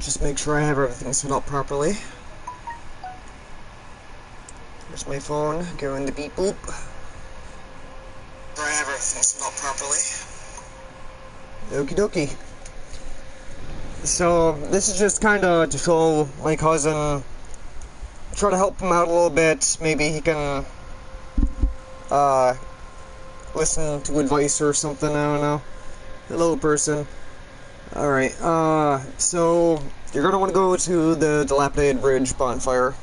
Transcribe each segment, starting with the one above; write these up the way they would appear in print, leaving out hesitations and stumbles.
Just make sure I have everything set up properly. Here's my phone, going to beep boop. I have everything set up properly. Okie dokie. So, this is just kinda to show my cousin, try to help him out a little bit. Maybe he can, listen to advice or something, I don't know. A little person. Alright, so, you're gonna want to go to the dilapidated bridge bonfire.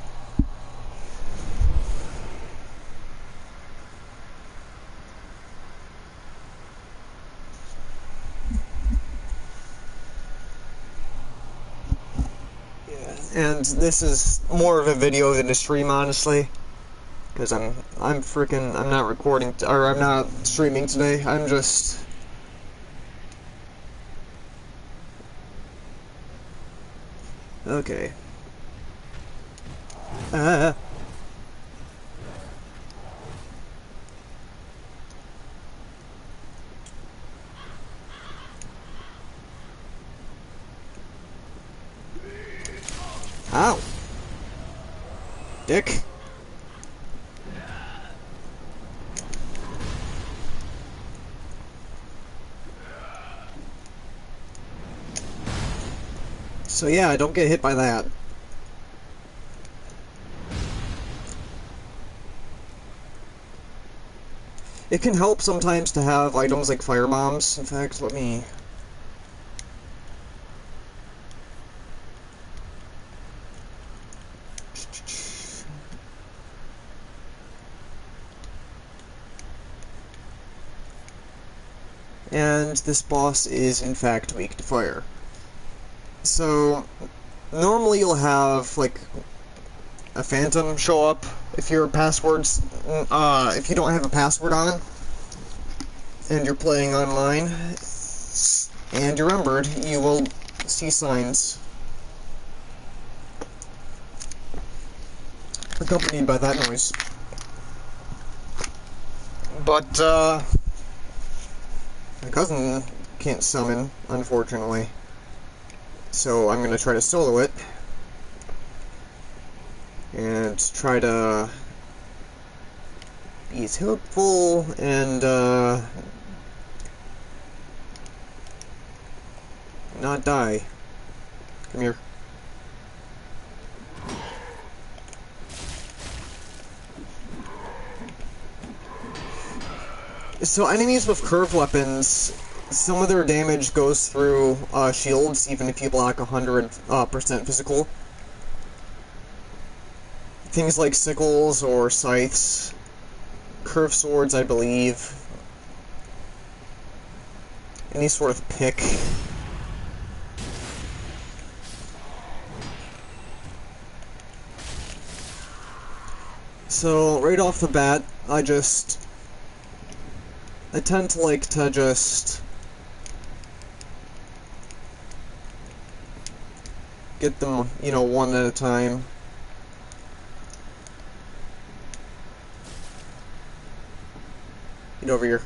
And this is more of a video than a stream, honestly, because I'm not recording, or I'm not streaming today. I'm just okay. Ow! Dick! So yeah, don't get hit by that. It can help sometimes to have items like firebombs. In fact, let me... And this boss is, in fact, weak to fire. So, normally you'll have, like, a phantom show up if your passwords, if you don't have a password on, and you're playing online, and you're remembered, you will see signs accompanied by that noise. But, my cousin can't summon, unfortunately. So I'm gonna try to solo it. And try to be as helpful and, not die. Come here. So enemies with curved weapons, some of their damage goes through shields, even if you block 100% physical. Things like sickles or scythes, curved swords, I believe, any sort of pick. So right off the bat, I tend to like to just get them, you know, one at a time. Get over here.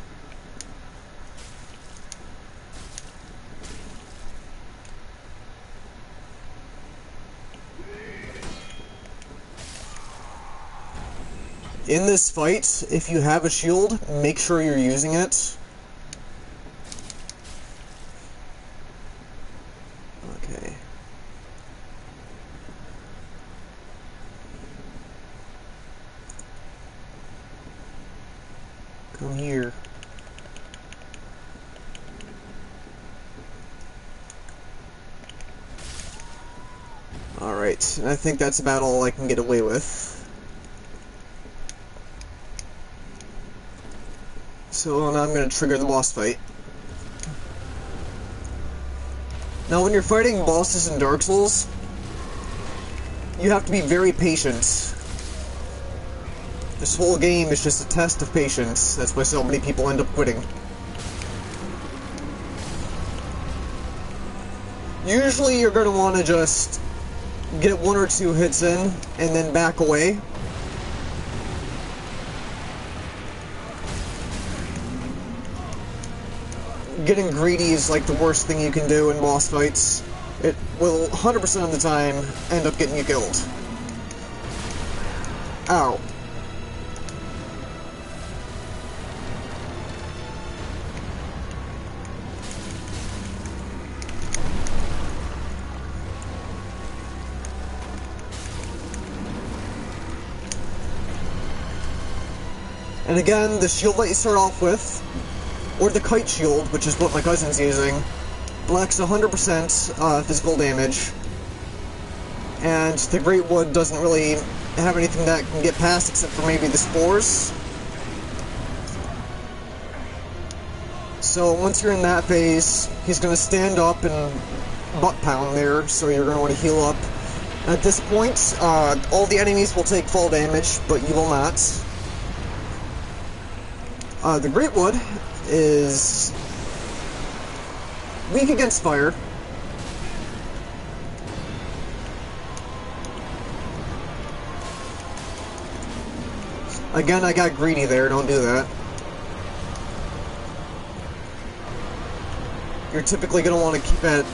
In this fight, if you have a shield, make sure you're using it. Okay. Come here. Alright, and I think that's about all I can get away with. So now I'm going to trigger the boss fight. Now when you're fighting bosses in Dark Souls, you have to be very patient. This whole game is just a test of patience. That's why so many people end up quitting. Usually you're going to want to just get one or two hits in, and then back away. Getting greedy is like the worst thing you can do in boss fights. it will 100% of the time end up getting you killed. Ow. And again, the shield that you start off with, or the kite shield, which is what my cousin's using, blocks 100% physical damage, and the greatwood doesn't really have anything that can get past except for maybe the spores. So once you're in that phase, he's going to stand up and butt pound there, so you're going to want to heal up. At this point, all the enemies will take fall damage, but you will not. The greatwood is weak against fire. Again, I got greedy there, don't do that. You're typically going to want to keep it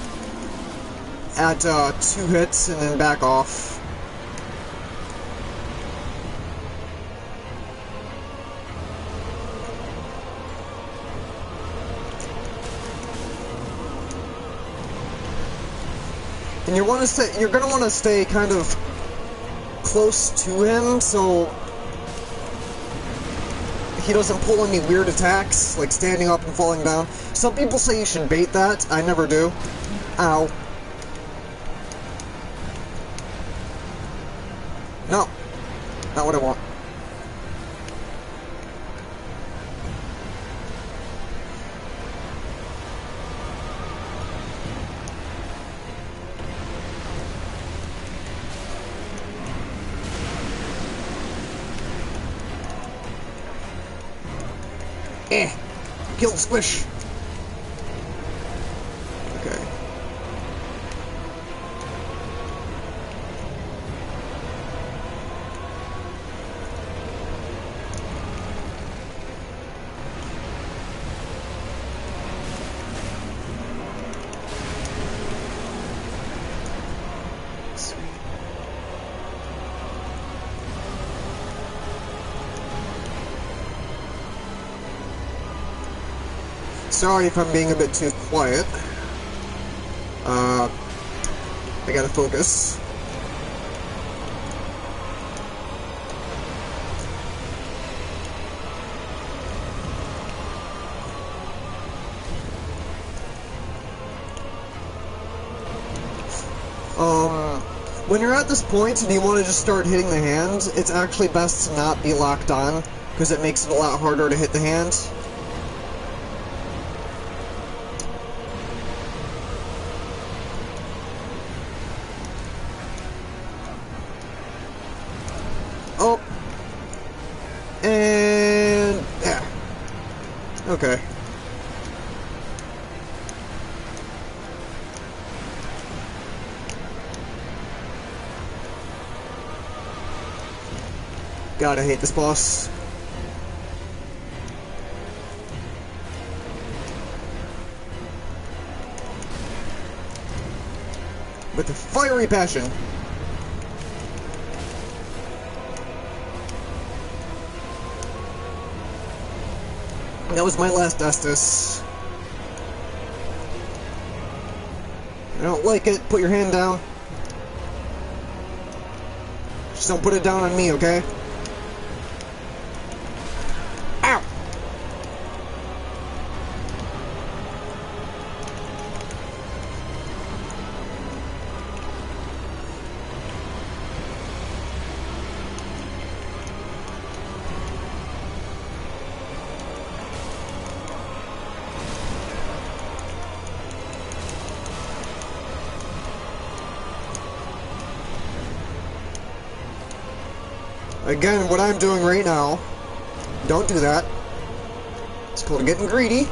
at 2 hits and then back off. And you're going to want to stay kind of close to him, so he doesn't pull any weird attacks, like standing up and falling down. Some people say you should bait that. I never do. Ow. No. Not what I want. Kill the squish. Okay. Sorry if I'm being a bit too quiet. I gotta focus. When you're at this point and you want to just start hitting the hand, it's actually best to not be locked on, because it makes it a lot harder to hit the hand. Oh. And... yeah. Okay. God, I hate this boss. With a fiery passion. That was my last Estus. I don't like it. Put your hand down. Just don't put it down on me, okay? Ow! Again, what I'm doing right now, don't do that. It's called getting greedy.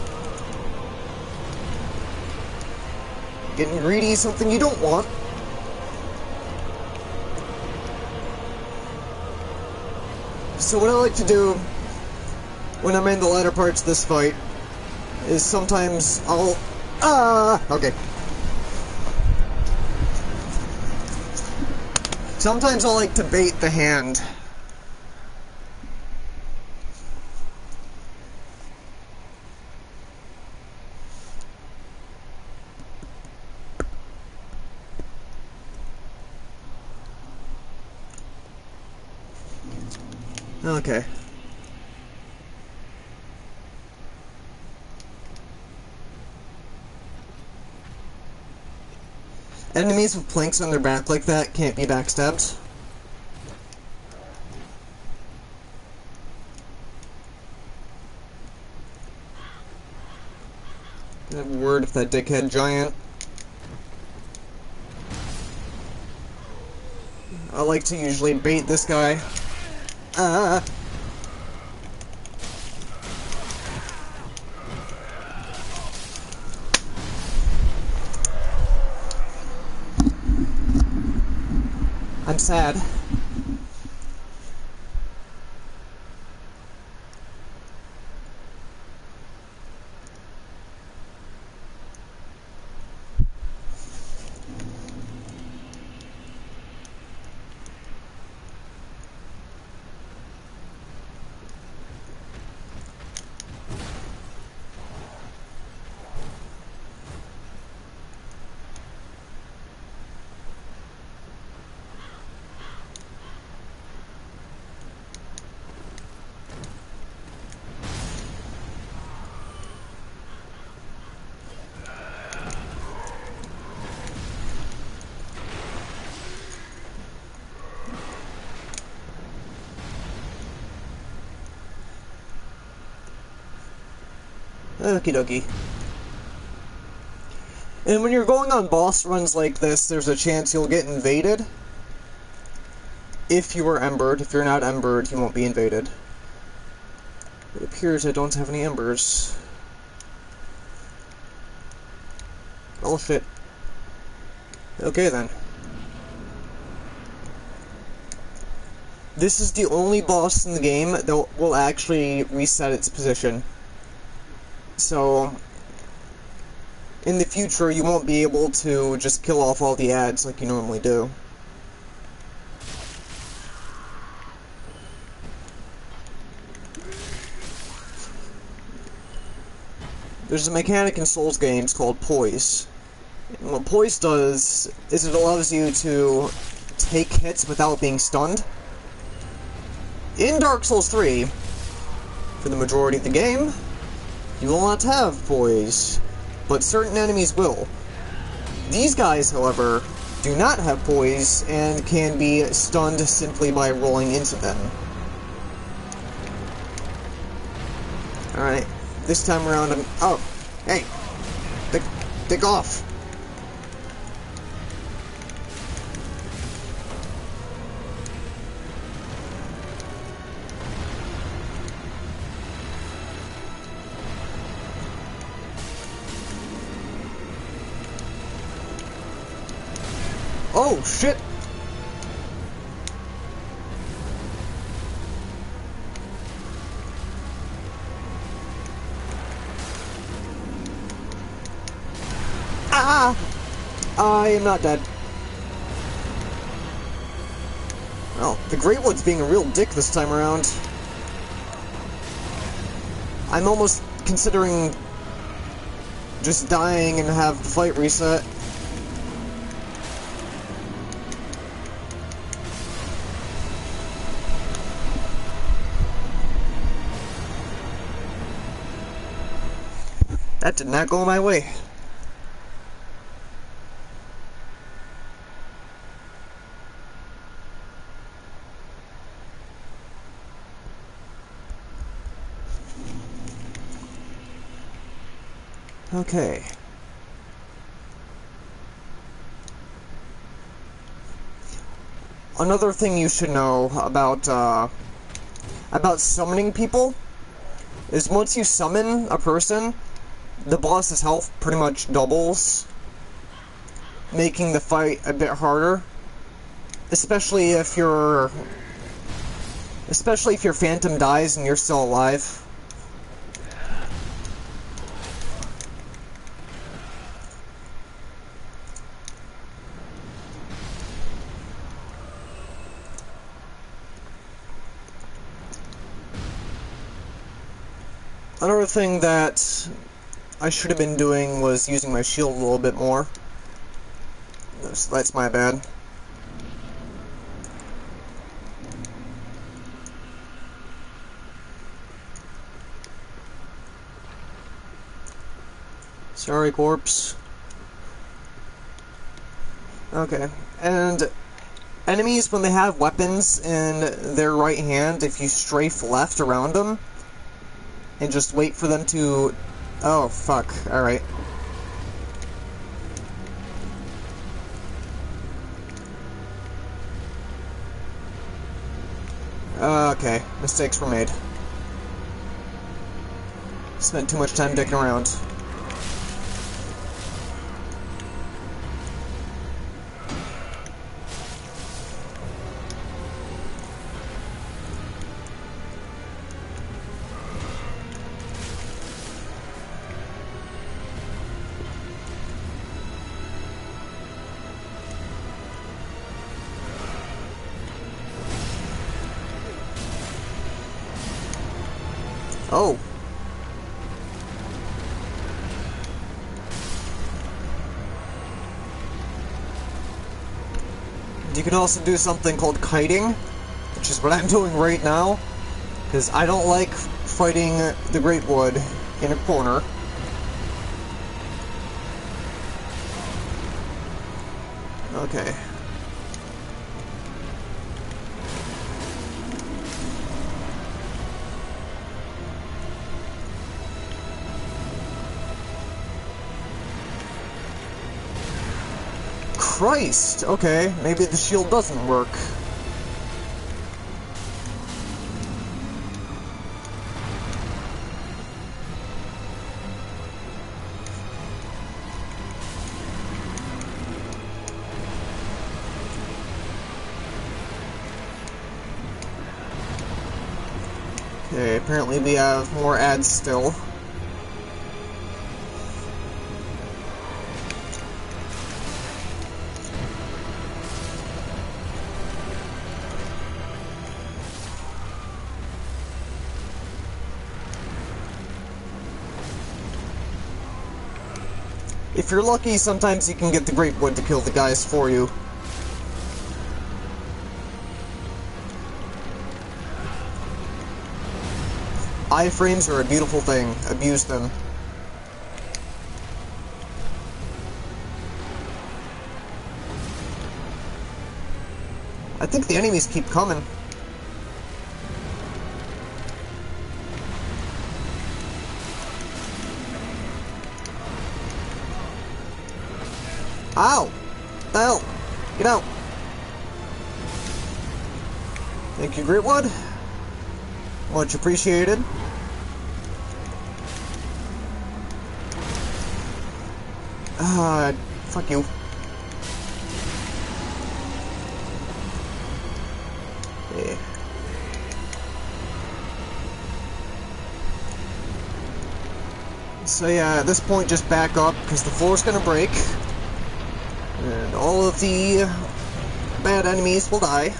Getting greedy is something you don't want. So what I like to do when I'm in the latter parts of this fight is sometimes I'll... okay. Sometimes I like to bait the hand. Okay. Enemies with planks on their back like that can't be backstabbed. Good word if that dickhead giant. I like to usually bait this guy. I'm sad. Okie dokie. And when you're going on boss runs like this, there's a chance you'll get invaded. If you are embered. If you're not embered, you won't be invaded. It appears I don't have any embers. Oh shit. Okay then. This is the only boss in the game that will actually reset its position. So, in the future, you won't be able to just kill off all the ads like you normally do. There's a mechanic in Souls games called Poise. And what Poise does is it allows you to take hits without being stunned. In Dark Souls 3, for the majority of the game, you will not have Poise, but certain enemies will. These guys, however, do not have Poise and can be stunned simply by rolling into them. Alright, this time around I'm... Oh, hey! Dick off! Oh, shit! Ah! I am not dead. Well, the greatwood's being a real dick this time around. I'm almost considering just dying and have the fight reset. That did not go my way. Okay. Another thing you should know about summoning people is once you summon a person, the boss's health pretty much doubles, making the fight a bit harder. Especially if your phantom dies and you're still alive. Another thing that I should have been doing was using my shield a little bit more. That's my bad. Sorry, corpse. Okay, and enemies, when they have weapons in their right hand, if you strafe left around them, and just wait for them to... Oh, fuck. Alright. Okay, mistakes were made. Spent too much time dicking around. Oh. You can also do something called kiting, which is what I'm doing right now, because I don't like fighting the greatwood in a corner. Okay. Christ! Okay, maybe the shield doesn't work. Okay, apparently we have more ads still. If you're lucky, sometimes you can get the greatwood to kill the guys for you. Iframes are a beautiful thing. Abuse them. I think the enemies keep coming. Ow! What the hell? Get out! Thank you, greatwood. Much appreciated. Fuck you. Yeah. So yeah, at this point just back up, because the floor's gonna break. And all of the bad enemies will die.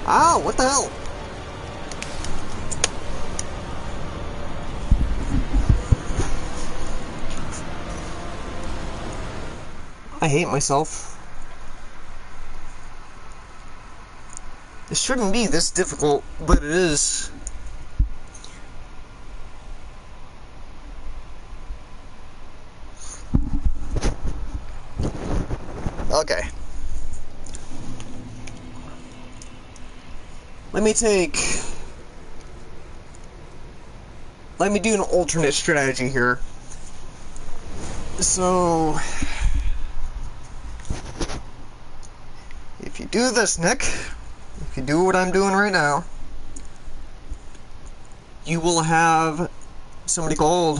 Ow, what the hell? I hate myself. It shouldn't be this difficult, but it is. Okay. Let me do an alternate strategy here. So, if you do this, Nick, if you do what I'm doing right now, you will have somebody called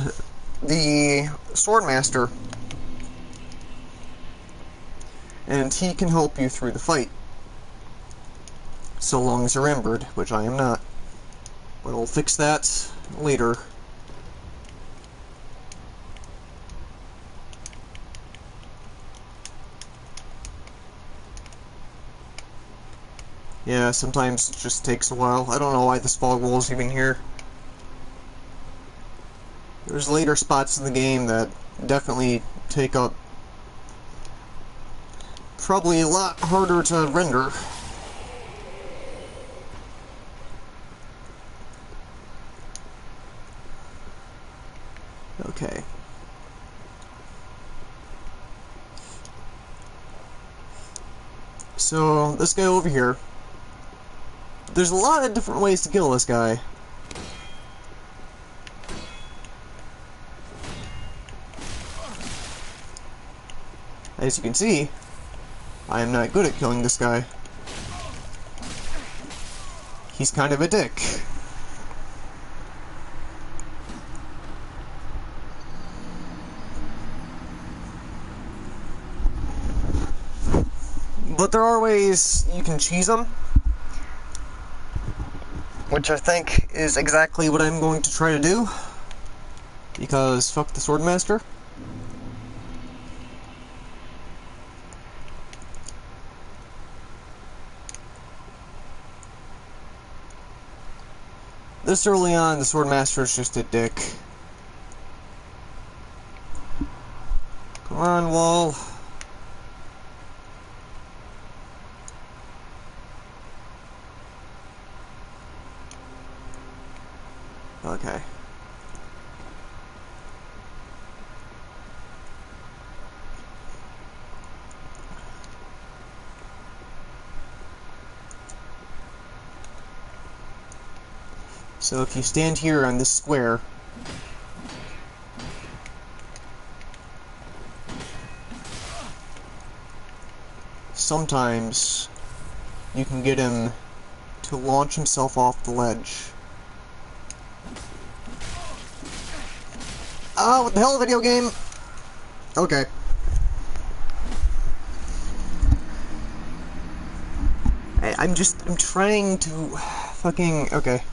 the Swordmaster, and he can help you through the fight. So long as you're remembered, which I am not. But I'll fix that later. Yeah, sometimes it just takes a while. I don't know why this fog wall is even here. There's later spots in the game that definitely take up probably a lot harder to render. Okay. So, this guy over here, there's a lot of different ways to kill this guy. As you can see, I am not good at killing this guy. He's kind of a dick. But there are ways you can cheese him, which I think is exactly what I'm going to try to do, because fuck the Swordmaster. This early on, the Swordmaster is just a dick. Come on, wall. Okay. So if you stand here on this square, sometimes you can get him to launch himself off the ledge. Oh, what the hell, video game? Okay. I'm trying to fucking... Okay.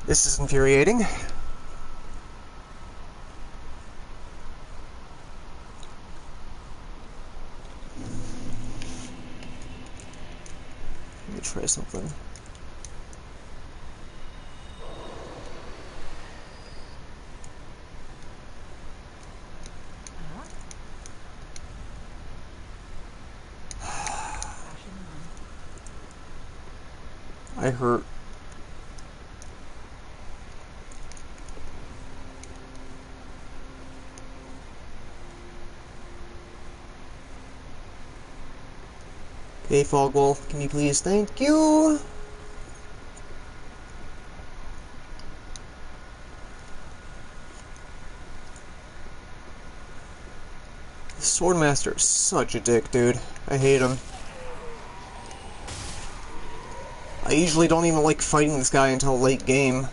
This is infuriating. Let me try something. I hurt. Okay, Fogwall, can you please? Thank you! The Swordmaster is such a dick, dude. I hate him. I usually don't even like fighting this guy until late game.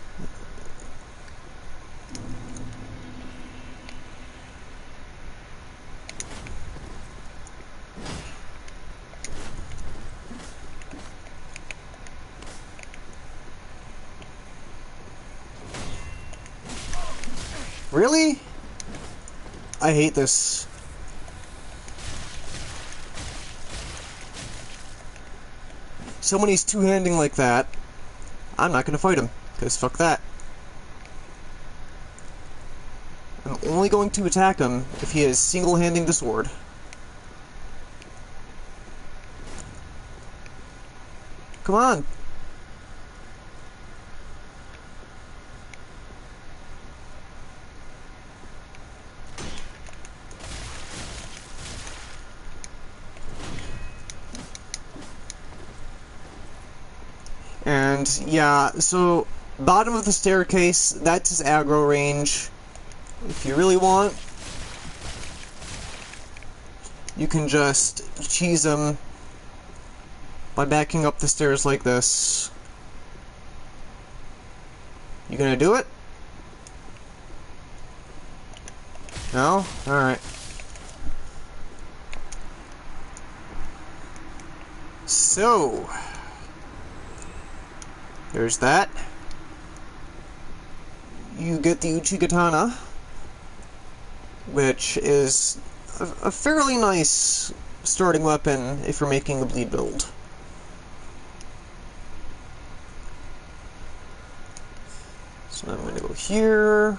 Really? I hate this. So when he's two-handing like that, I'm not gonna fight him, because fuck that. I'm only going to attack him if he is single-handing the sword. Come on! And, yeah, so, bottom of the staircase, that's his aggro range. If you really want, you can just cheese him by backing up the stairs like this. You gonna do it? No? Alright. So... there's that. You get the Uchigatana, which is a fairly nice starting weapon if you're making a bleed build. here.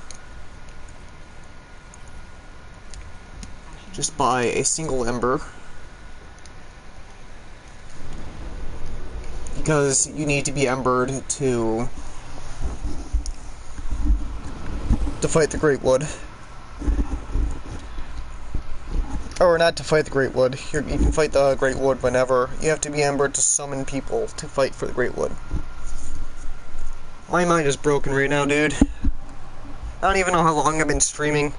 Just buy a single ember. Because you need to be embered to fight the greatwood. Or not to fight the greatwood. You can fight the greatwood whenever. You have to be embered to summon people to fight for the greatwood. My mind is broken right now, dude. I don't even know how long I've been streaming.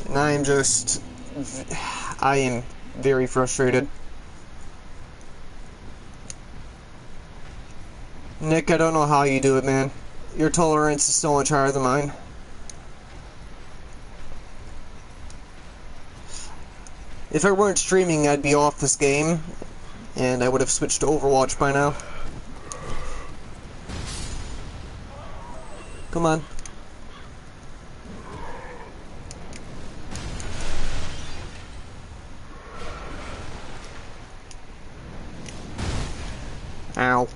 And I am very frustrated. Nick, I don't know how you do it, man. Your tolerance is so much higher than mine. If I weren't streaming, I'd be off this game, and I would have switched to Overwatch by now. Come on. Ow.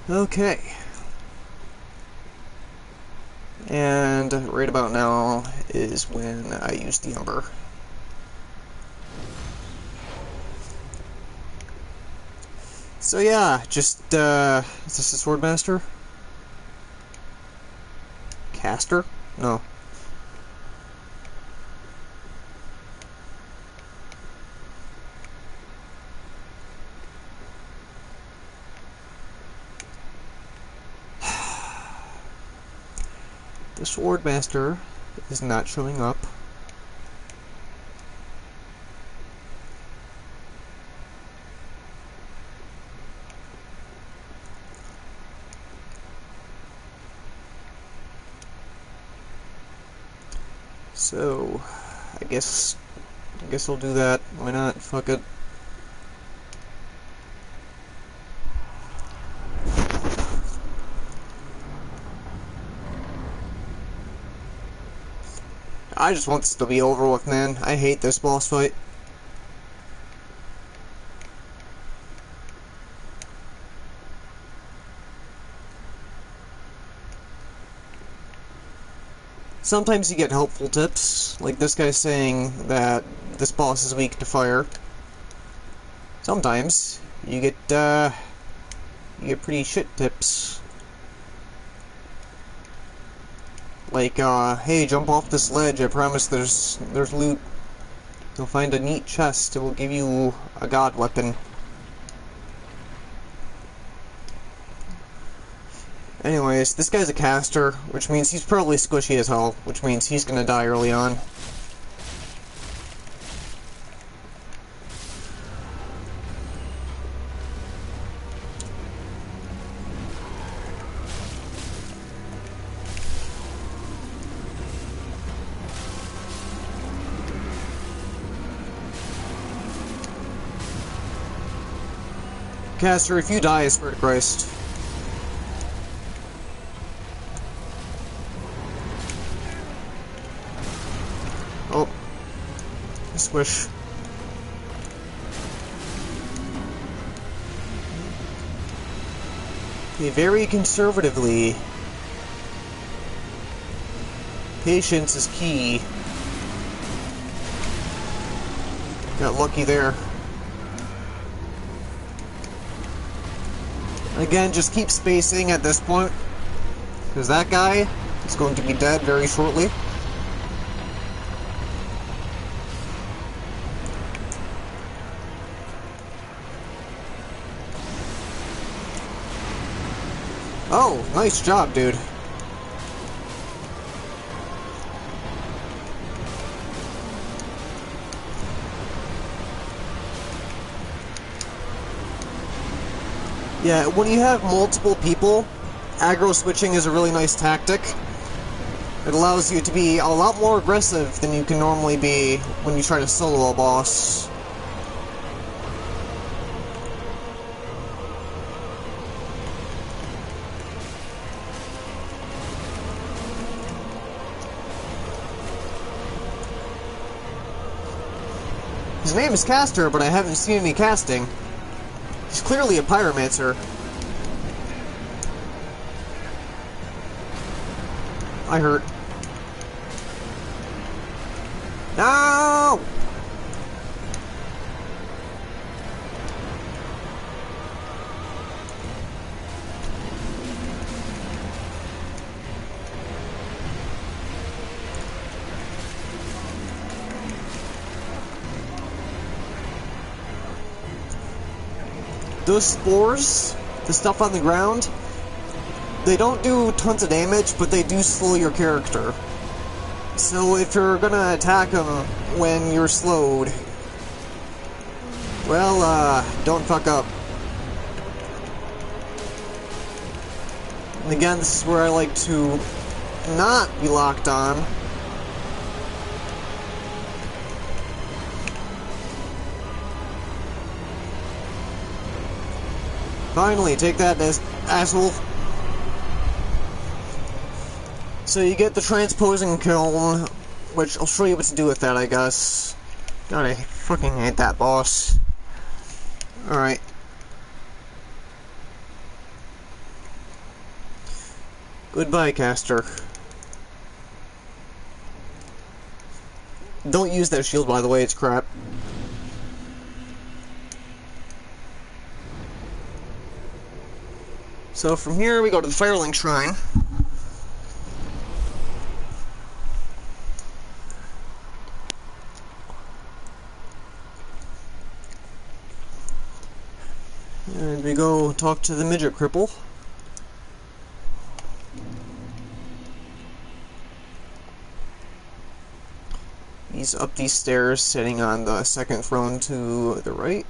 Okay. And right about now is when I use the ember. So yeah, just, is this a swordmaster? Caster? No. The swordmaster is not showing up. So, I guess I'll do that. Why not? Fuck it. I just want this to be over with, man. I hate this boss fight. Sometimes you get helpful tips, like this guy saying that this boss is weak to fire. Sometimes you get pretty shit tips. Like, hey, jump off this ledge, I promise there's loot. You'll find a neat chest, it will give you a god weapon. Anyways, this guy's a caster, which means he's probably squishy as hell, which means he's gonna die early on. Caster, if you die, I swear to Christ. Oh. Swish. Okay, very conservatively. Patience is key. Got lucky there. Again, just keep spacing at this point, because that guy is going to be dead very shortly. Oh, nice job, dude. Yeah, when you have multiple people, aggro switching is a really nice tactic. It allows you to be a lot more aggressive than you can normally be when you try to solo a boss. His name is Caster, but I haven't seen any casting. He's clearly a pyromancer. I hurt. No! Those spores, the stuff on the ground, they don't do tons of damage, but they do slow your character. So if you're gonna attack them when you're slowed, well, don't fuck up. And again, this is where I like to not be locked on. Finally, take that, asshole. So you get the transposing kiln, which I'll show you what to do with that, I guess. God, I fucking hate that boss. Alright. Goodbye, caster. Don't use that shield, by the way, it's crap. So from here, we go to the Firelink Shrine. And we go talk to the midget cripple. He's up these stairs, sitting on the second throne to the right.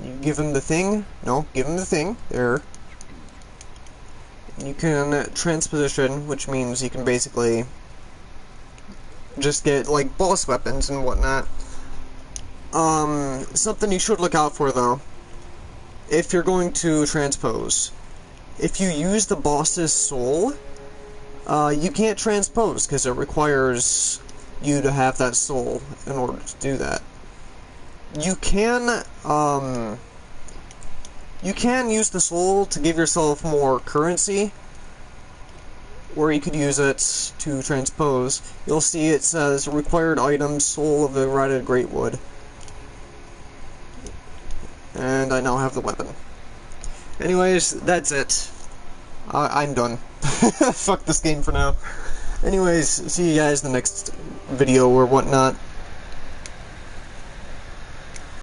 You give him the thing. No, give him the thing. There. You can transposition, which means you can basically just get, like, boss weapons and whatnot. Something you should look out for, though, if you're going to transpose. If you use the boss's soul, you can't transpose, because it requires you to have that soul in order to do that. You can use the soul to give yourself more currency, or you could use it to transpose. You'll see it says, required item, soul of the rotted greatwood. And I now have the weapon. Anyways, that's it. I'm done. Fuck this game for now. Anyways, see you guys in the next video or whatnot.